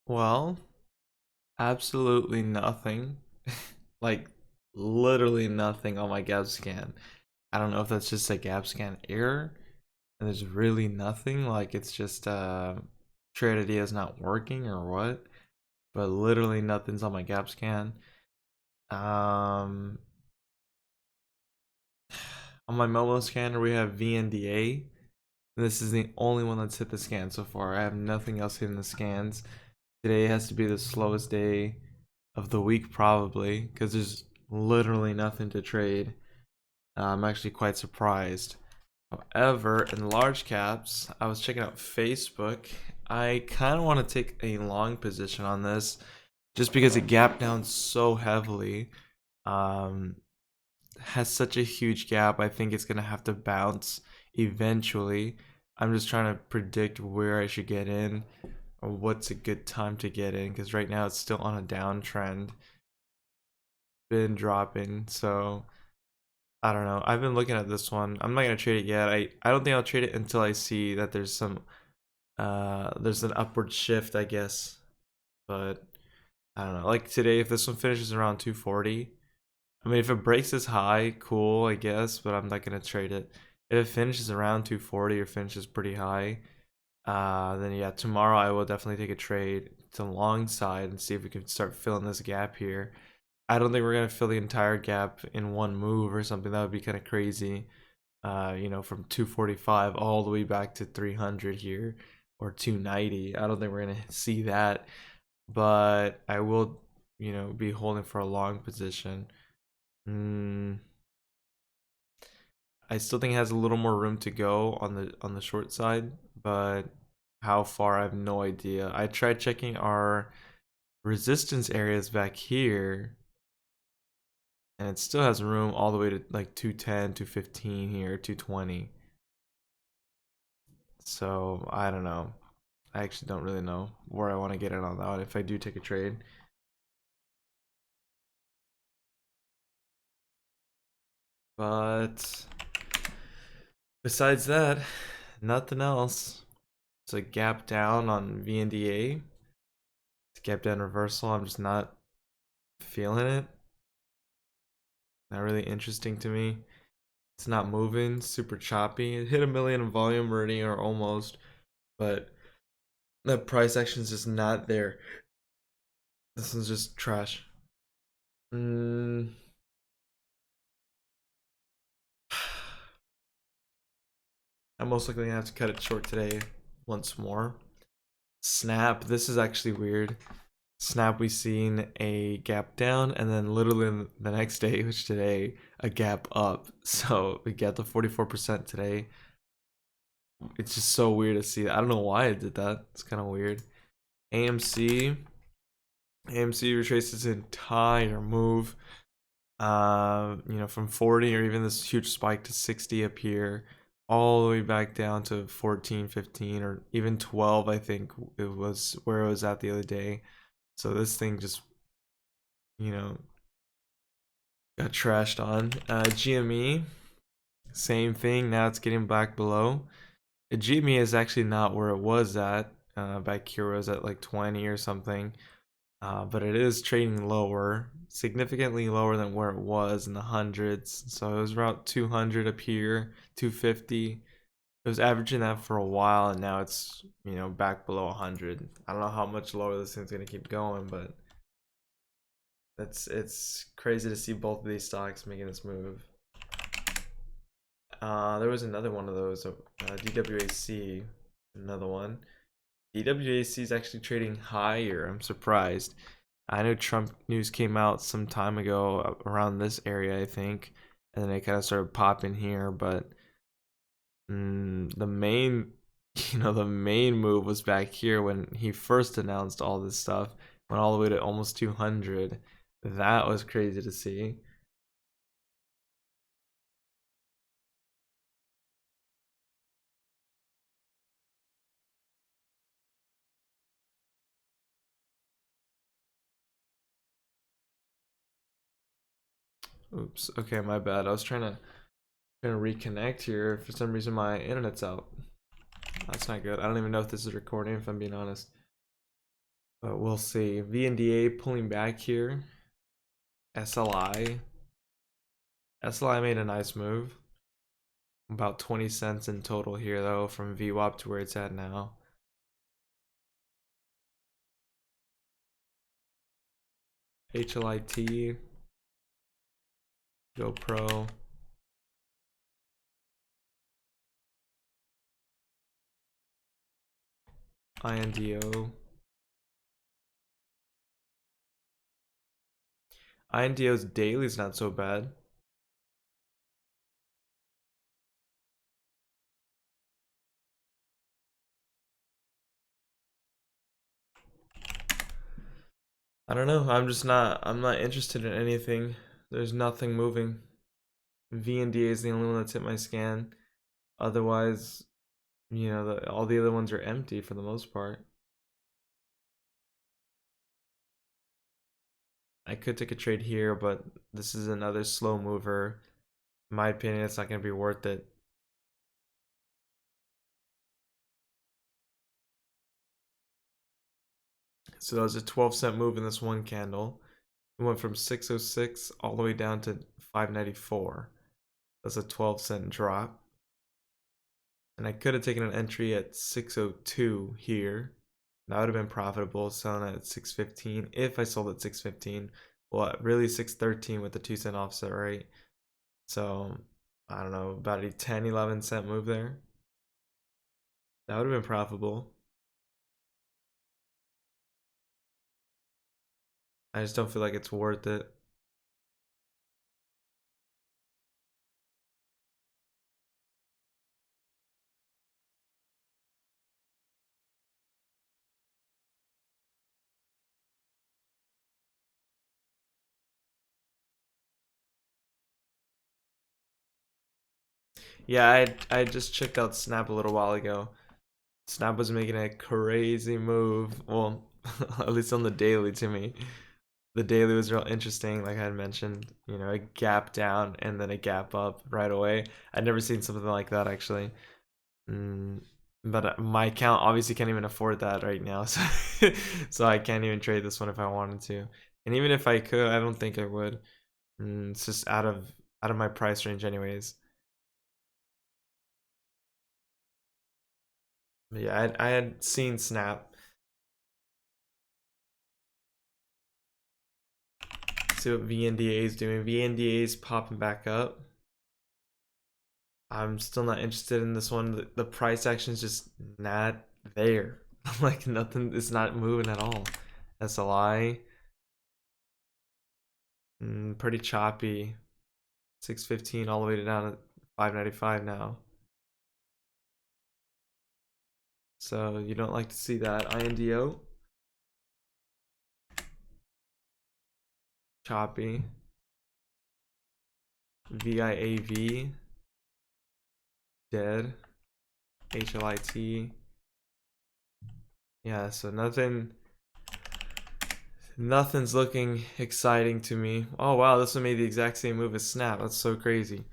Well, absolutely nothing. Like literally nothing on my gap scan. I don't know if that's just a gap scan error and there's really nothing. Like it's just trade idea is not working or what. But literally nothing's on my gap scan. Um on my Momo scanner we have VNDA. This is the only one that's hit the scan so far. I have nothing else hitting the scans. Today has to be the slowest day of the week probably because there's literally nothing to trade. I'm actually quite surprised. However, in large caps, I was checking out Facebook. I kind of want to take a long position on this just because it gapped down so heavily. Um, has such a huge gap. I think it's going to have to bounce eventually. I'm just trying to predict where I should get in or what's a good time to get in because right now it's still on a downtrend. Been dropping, so I don't know. I've been looking at this one. I'm not gonna trade it yet. I don't think I'll trade it until I see that there's an upward shift, I guess. But I don't know. Like today, if this one finishes around 240, I mean, if it breaks this high, cool, I guess. But I'm not gonna trade it. If it finishes around 240 or finishes pretty high, then yeah, tomorrow I will definitely take a trade to the long side and see if we can start filling this gap here. I don't think we're gonna fill the entire gap in one move or something. That would be kind of crazy. From 245 all the way back to 300 here or 290. I don't think we're gonna see that, but I will, be holding for a long position. Mm, I still think it has a little more room to go on the short side, but how far I have no idea. I tried checking our resistance areas back here and it still has room all the way to like 210, 215 here, 220. So I don't know. I actually don't really know where I want to get in on that one if I do take a trade. But besides that, nothing else. It's a gap down on VNDA. It's a gap down reversal. I'm just not feeling it. Not really interesting to me. It's not moving, super choppy. It hit a million in volume already or almost, but the price action is just not there. This is just trash. Mm, I'm most likely gonna have to cut it short today once more. Snap, this is actually weird. Snap, we seen a gap down, and then literally the next day, which today, a gap up. So we get the 44% today. It's just so weird to see. I don't know why it did that. It's kind of weird. AMC, AMC retraces its entire move. From 40 or even this huge spike to 60 up here, all the way back down to 14, 15, or even 12, I think it was where it was at the other day. So this thing just, you know, got trashed on. GME, same thing. Now it's getting back below. GME is actually not where it was at. Back here was at like 20 or something. But it is trading lower, significantly lower than where it was in the hundreds. So it was around 200 up here, 250. It was averaging that for a while, and now it's back below 100. I don't know how much lower this thing's gonna keep going, but it's crazy to see both of these stocks making this move. There was another one of those, DWAC, another one. DWAC is actually trading higher. I'm surprised. I know Trump news came out some time ago around this area, I think, and then it kind of started popping here. But the main, the main move was back here when he first announced all this stuff. Went all the way to almost 200. That was crazy to see. Oops. Okay, my bad. I was trying to reconnect here. For some reason, my internet's out. That's not good. I don't even know if this is recording. If I'm being honest. But we'll see. VNDA pulling back here. SLI. SLI made a nice move. About 20 cents in total here though from VWAP to where it's at now. HLIT. GoPro. INDO. INDO's daily is not so bad. I don't know. I'm not interested in anything. There's nothing moving. VNDA is the only one that's hit my scan. Otherwise, all the other ones are empty for the most part. I could take a trade here, but this is another slow mover. In my opinion, it's not going to be worth it. So that was a 12-cent move in this one candle. It went from 606 all the way down to 594. That's a 12-cent drop. And I could have taken an entry at 602 here. That would have been profitable, selling at 615 if I sold at 615. Well, really 613 with the 2-cent offset, right? So, I don't know, about a 10, 11-cent move there. That would have been profitable. I just don't feel like it's worth it. Yeah, I just checked out Snap a little while ago. Snap was making a crazy move. Well, at least on the daily to me. The daily was real interesting, like I had mentioned. A gap down and then a gap up right away. I'd never seen something like that actually. But my account obviously can't even afford that right now, so so I can't even trade this one if I wanted to. And even if I could, I don't think I would. It's just out of my price range anyways. But yeah, I had seen Snap. See what VNDA is doing. VNDA is popping back up. I'm still not interested in this one. The price action is just not there. Like nothing, it's not moving at all. SLI, pretty choppy. 615 all the way down to 595 now. So you don't like to see that. INDO, choppy. VIAV, dead. HLIT. Yeah, so nothing's looking exciting to me. Oh wow, this one made the exact same move as Snap. That's so crazy.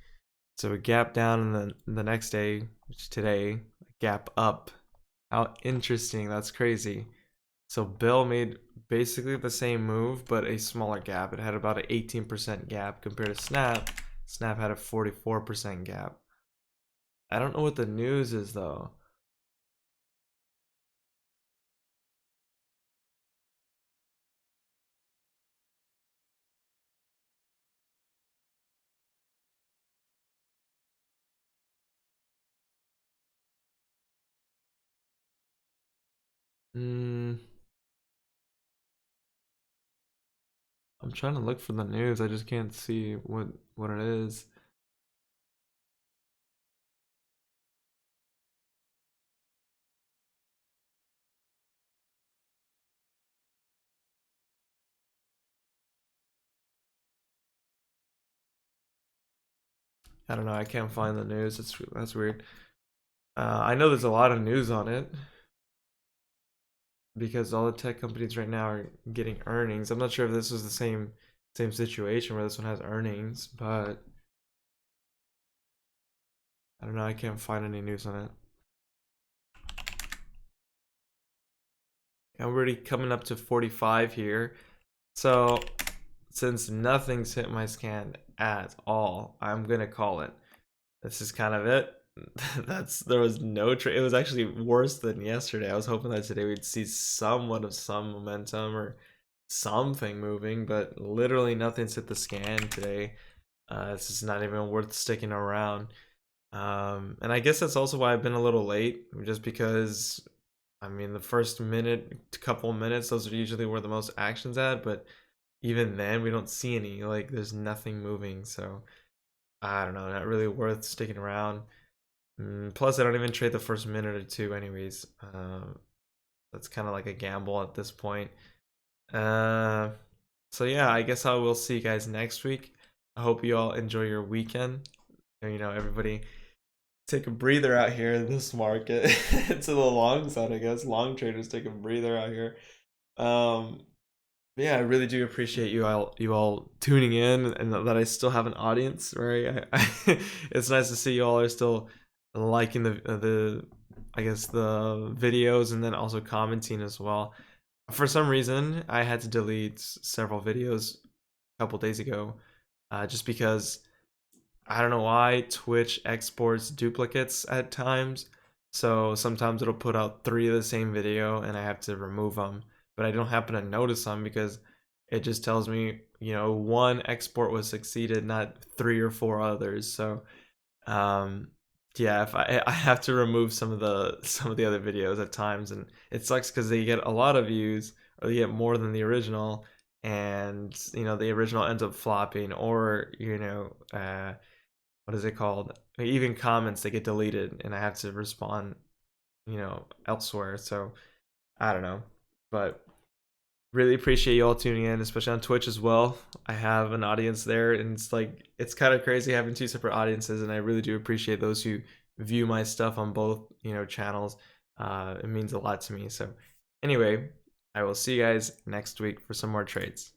So a gap down, and then the next day, which today, a gap up. How interesting. That's crazy. So Bill made basically the same move, but a smaller gap. It had about an 18% gap compared to Snap. Snap had a 44% gap. I don't know what the news is though. Hmm. I'm trying to look for the news. I just can't see what it is. I don't know. I can't find the news. That's weird. I know there's a lot of news on it because all the tech companies right now are getting earnings. I'm not sure if this was the same situation where this one has earnings, but I don't know. I can't find any news on it. I'm already coming up to 45 here. So since nothing's hit my scan at all, I'm gonna call it. This is kind of it. There was no trade. It was actually worse than yesterday. I was hoping that today we'd see somewhat of some momentum or something moving, but literally nothing's hit the scan today. It's just not even worth sticking around. And I guess that's also why I've been a little late, just because I mean the first couple minutes, those are usually where the most action's at, but even then we don't see any. Like there's nothing moving, so I don't know, not really worth sticking around. Plus, I don't even trade the first minute or two, anyways. That's kind of like a gamble at this point. Uh, so yeah, I guess I will see you guys next week. I hope you all enjoy your weekend. Everybody take a breather out here in this market. To the long side, I guess. Long traders take a breather out here. Um, yeah, I really do appreciate you all tuning in, and that I still have an audience, right? It's nice to see you all are still liking the I guess the videos, and then also commenting as well. For some reason, I had to delete several videos a couple days ago, just because I don't know why Twitch exports duplicates at times. So sometimes it'll put out three of the same video and I have to remove them. But I don't happen to notice them because it just tells me, one export was succeeded, not three or four others. So um yeah, if I have to remove some of the other videos at times, and it sucks because they get a lot of views or they get more than the original, and the original ends up flopping, or what is it called? Even comments, they get deleted, and I have to respond, elsewhere. So I don't know, but really appreciate you all tuning in, especially on Twitch as well. I have an audience there, and it's kind of crazy having two separate audiences, and I really do appreciate those who view my stuff on both channels. It means a lot to me. So anyway, I will see you guys next week for some more trades.